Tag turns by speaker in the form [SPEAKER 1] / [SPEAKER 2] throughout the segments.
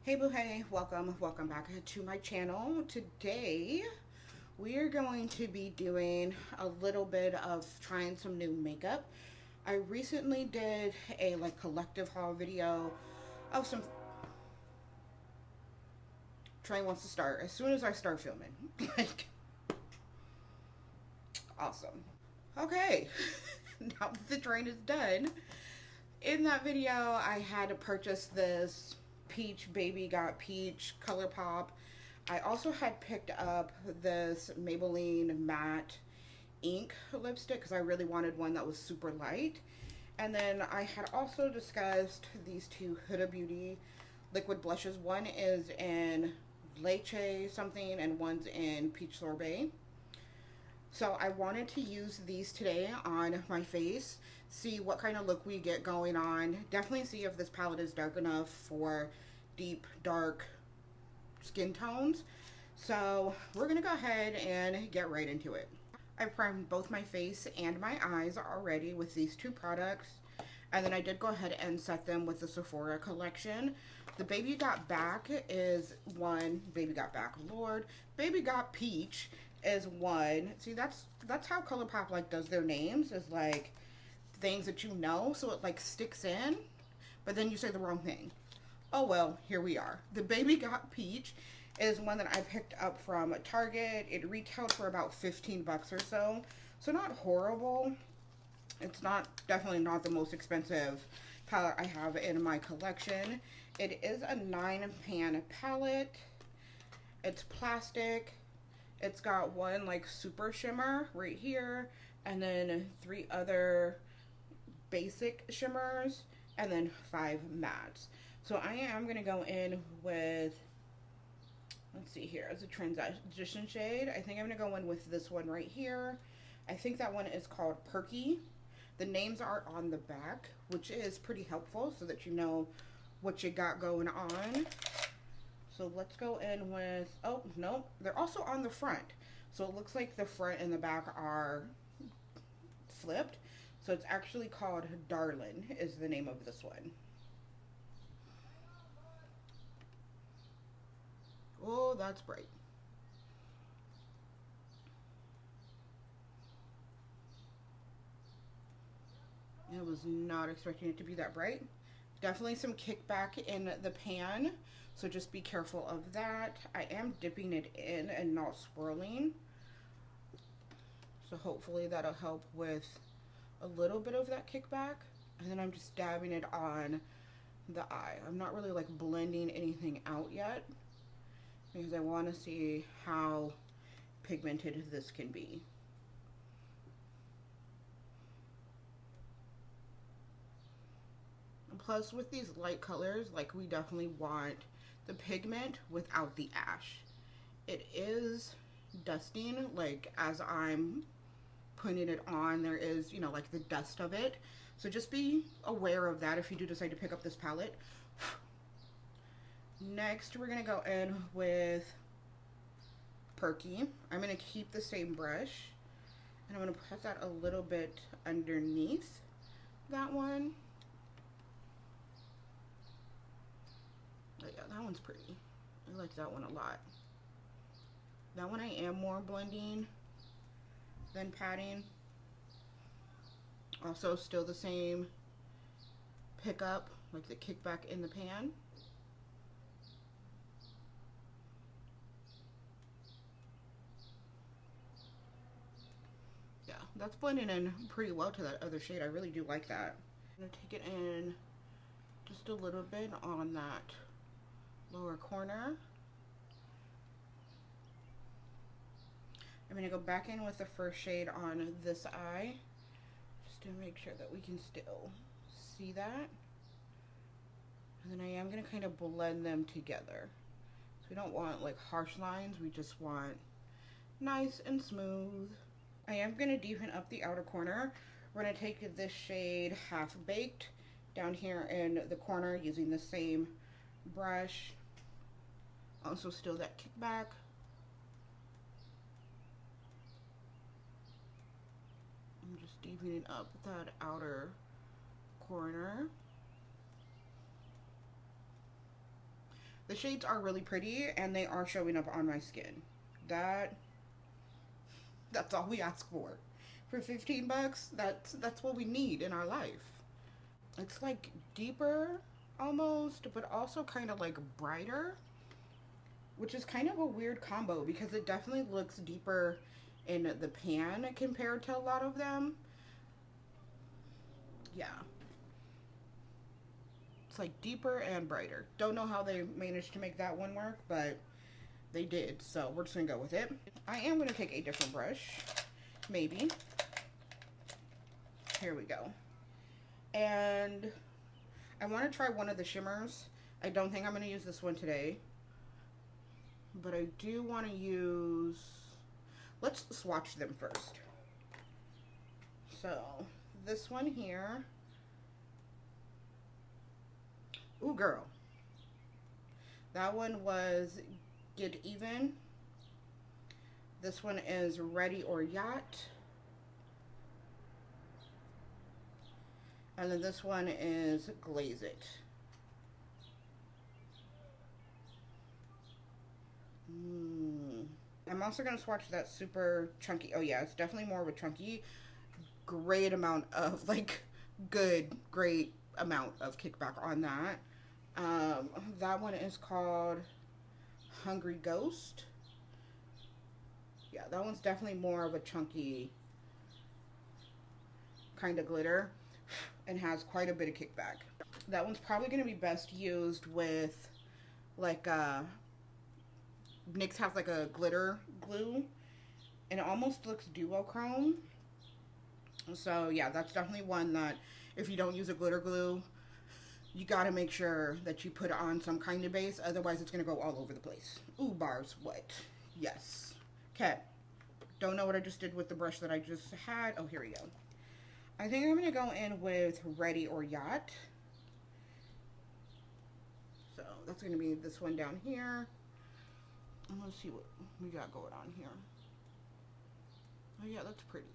[SPEAKER 1] Hey boo hey, welcome back to my channel. Today we are going to be doing a little bit of trying some new makeup. I recently did a collective haul video of some. Train wants to start as soon as I start filming. Like, awesome. Okay, now that the train is done, in that video I had to purchase this peach baby got peach colourpop. I also had picked up this Maybelline matte ink lipstick because I really wanted one that was super light. And then I had also discussed these two Huda Beauty liquid blushes. One is in Leche something and one's in Peach Sorbet. So I wanted to use these today on my face, see what kind of look we get going on. Definitely see if this palette is dark enough for deep, dark skin tones. So we're gonna go ahead and get right into it. I primed both my face and my eyes already with these two products. And then I did go ahead and set them with the Sephora collection. The Baby Got Back is one. Baby Got Back, Lord. Baby Got Peach is one. See, that's how ColourPop does their names, is like things that you know, so it sticks in, but then you say the wrong thing. Oh well, here we are. The Baby Got Peach is one that I picked up from Target. It retailed for about 15 bucks or so, so not horrible. It's definitely not the most expensive palette I have in my collection. It is a 9-pan palette. It's plastic. It's got one super shimmer right here, and then 3 other basic shimmers, and then 5 mattes. So I am going to go in with, let's see here, as a transition shade. I think I'm going to go in with this one right here. I think that one is called Perky. The names are on the back, which is pretty helpful so that you know what you got going on. So let's go in with, oh no, they're also on the front. So it looks like the front and the back are flipped. So it's actually called Darlin is the name of this one. Oh, that's bright. I was not expecting it to be that bright. Definitely some kickback in the pan, so just be careful of that. I am dipping it in and not swirling, so hopefully that'll help with a little bit of that kickback. And then I'm just dabbing it on the eye. I'm not really blending anything out yet because I want to see how pigmented this can be. Plus, with these light colors, we definitely want the pigment without the ash. It is dusting, as I'm putting it on, there is, the dust of it. So just be aware of that if you do decide to pick up this palette. Next, we're going to go in with Perky. I'm going to keep the same brush, and I'm going to put that a little bit underneath that one. But yeah, that one's pretty. I like that one a lot. That one I am more blending than patting. Also still the same pickup, the kickback in the pan. Yeah, that's blending in pretty well to that other shade. I really do like that. I'm gonna take it in just a little bit on that lower corner. I'm going to go back in with the first shade on this eye just to make sure that we can still see that. And then I am going to kind of blend them together. So we don't want harsh lines, we just want nice and smooth. I am going to deepen up the outer corner. We're going to take this shade Half Baked down here in the corner using the same brush. Also still that kickback. I'm just deepening up that outer corner. The shades are really pretty and they are showing up on my skin. That's all we ask for. For 15 bucks, that's what we need in our life. It's like deeper almost, but also kind of like brighter, which is kind of a weird combo because it definitely looks deeper in the pan compared to a lot of them. Yeah. It's like deeper and brighter. Don't know how they managed to make that one work, but they did. So we're just gonna go with it. I am gonna take a different brush, maybe. Here we go. And I want to try one of the shimmers. I don't think I'm going to use this one today, but I do want to use, let's swatch them first. So this one here, ooh girl, that one was Get Even. This one is Ready or Yacht. And then this one is Glaze It. I'm also going to swatch that super chunky. Oh yeah, it's definitely more of a chunky. Great amount of, like, great amount of kickback on that. That one is called Hungry Ghost. Yeah, that one's definitely more of a chunky kind of glitter and has quite a bit of kickback. That one's probably going to be best used with like NYX has like a glitter glue and it almost looks duochrome. So yeah, that's definitely one that if you don't use a glitter glue, you got to make sure that you put on some kind of base, otherwise it's going to go all over the place. Ooh, bars, what? Yes. Okay. Don't know what I just did with the brush that I just had. Oh, here we go. I think I'm going to go in with Ready or Yacht. So that's going to be this one down here. And let's see what we got going on here. Oh yeah, that's pretty.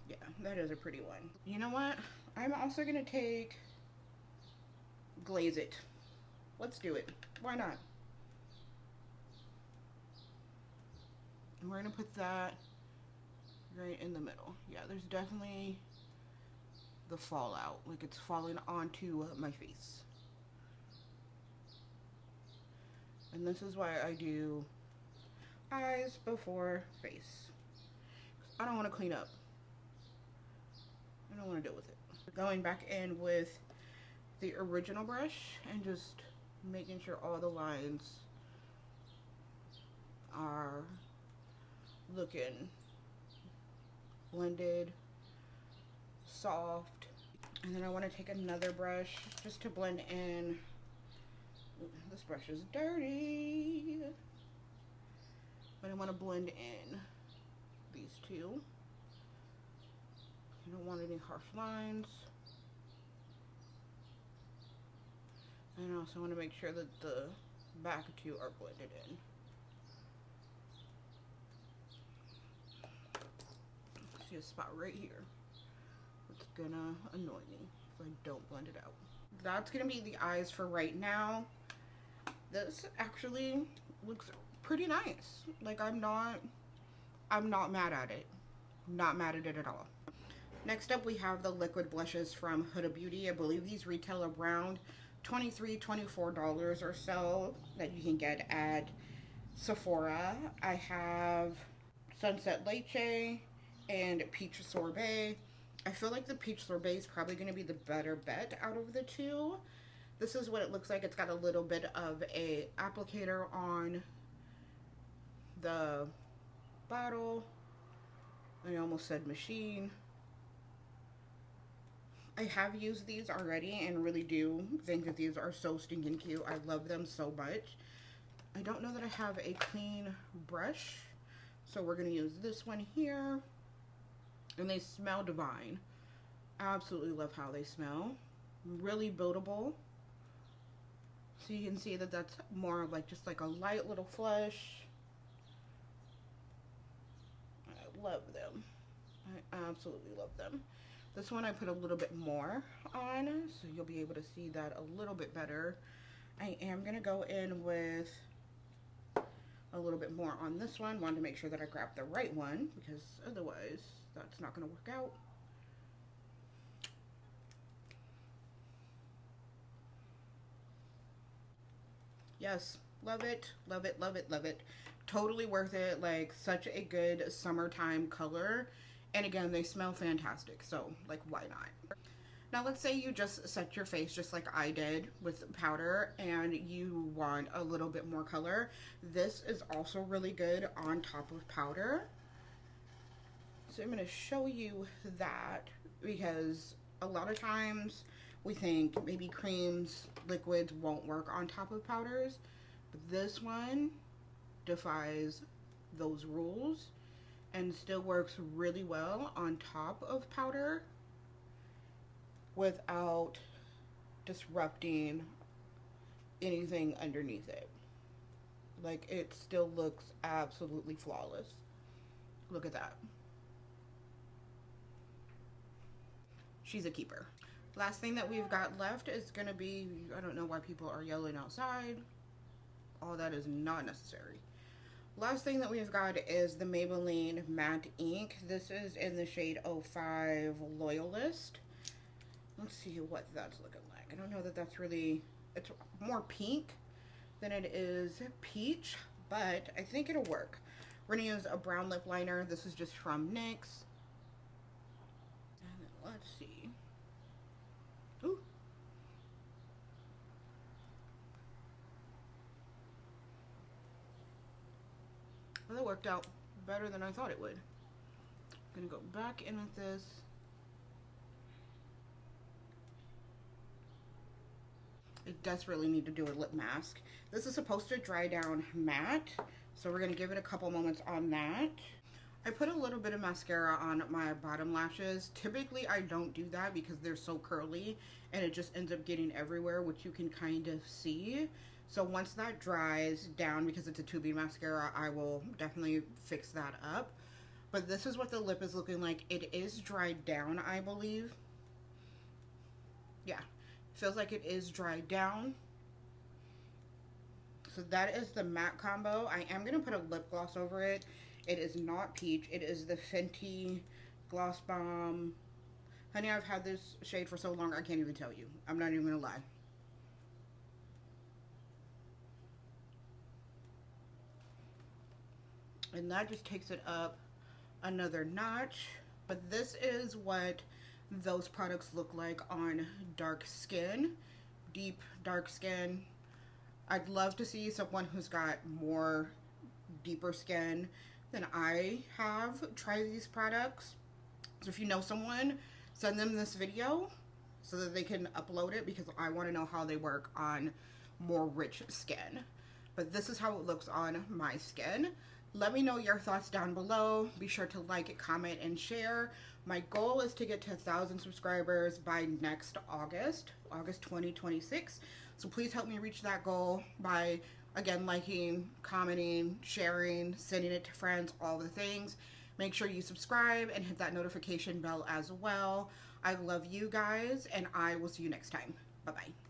[SPEAKER 1] Yeah, that is a pretty one. You know what? I'm also going to take Glaze It. Let's do it. Why not? And we're going to put that right in the middle. Yeah, there's definitely the fallout. Like it's falling onto my face. And this is why I do eyes before face. I don't want to clean up. I don't want to deal with it. Going back in with the original brush and just making sure all the lines are looking blended, soft. And then I want to take another brush just to blend in. Ooh, this brush is dirty. But I want to blend in these two. I don't want any harsh lines. And I also want to make sure that the back two are blended in. See a spot right here. It's gonna annoy me if I don't blend it out. That's gonna be the eyes for right now. This actually looks pretty nice. Like I'm not mad at it. Not mad at it at all. Next up we have the liquid blushes from Huda Beauty. I believe these retail around $23, $24 or so that you can get at Sephora. I have Sunset Leche and Peach Sorbet. I feel like the Peach Sorbet is probably going to be the better bet out of the two. This is what it looks like. It's got a little bit of a applicator on the bottle. I almost said machine. I have used these already and really do think that these are so stinking cute. I love them so much. I don't know that I have a clean brush, so we're going to use this one here. And they smell divine. Absolutely love how they smell. Really buildable. So you can see that that's more of like just like a light little flush. love them. I absolutely love them. This one I put a little bit more on, so you'll be able to see that a little bit better. I am going to go in with a little bit more on this one. Wanted to make sure that I grabbed the right one, because otherwise that's not going to work out. Yes, love it, love it, love it, love it. Totally worth it. Like, such a good summertime color. And again, they smell fantastic, so like, why not? Now let's say you just set your face just like I did with powder and you want a little bit more color. This is also really good on top of powder. So I'm going to show you that, because a lot of times we think maybe creams, liquids won't work on top of powders, but this one defies those rules and still works really well on top of powder without disrupting anything underneath it. Like, it still looks absolutely flawless. Look at that. She's a keeper. Last thing that we've got left is gonna be, I don't know why people are yelling outside. All that is not necessary. Last thing that we've got is the Maybelline Matte Ink. This is in the shade 05 Loyalist. Let's see what that's looking like. I don't know that that's really, it's more pink than it is peach, but I think it'll work. We're gonna use a brown lip liner. This is just from NYX. And then let's see. Ooh. Well, that worked out better than I thought it would. I'm gonna go back in with this. I desperately need to do a lip mask. This is supposed to dry down matte, so we're gonna give it a couple moments on that. I put a little bit of mascara on my bottom lashes. Typically I don't do that because they're so curly and it just ends up getting everywhere, which you can kind of see. So once that dries down, because it's a tubing mascara, I will definitely fix that up. But this is what the lip is looking like. It is dried down, I believe. Yeah, feels like it is dried down. So that is the matte combo. I am going to put a lip gloss over it. It is not peach. It is the Fenty Gloss Bomb. Honey, I've had this shade for so long, I can't even tell you. I'm not even going to lie. And that just takes it up another notch. But this is what those products look like on dark skin, deep dark skin. I'd love to see someone who's got more deeper skin than I have try these products. So if you know someone, send them this video so that they can upload it, because I want to know how they work on more rich skin. But this is how it looks on my skin. Let me know your thoughts down below. Be sure to like, comment, and share. My goal is to get to 1,000 subscribers by next August 2026. So please help me reach that goal by, again, liking, commenting, sharing, sending it to friends, all the things. Make sure you subscribe and hit that notification bell as well. I love you guys, and I will see you next time. Bye-bye.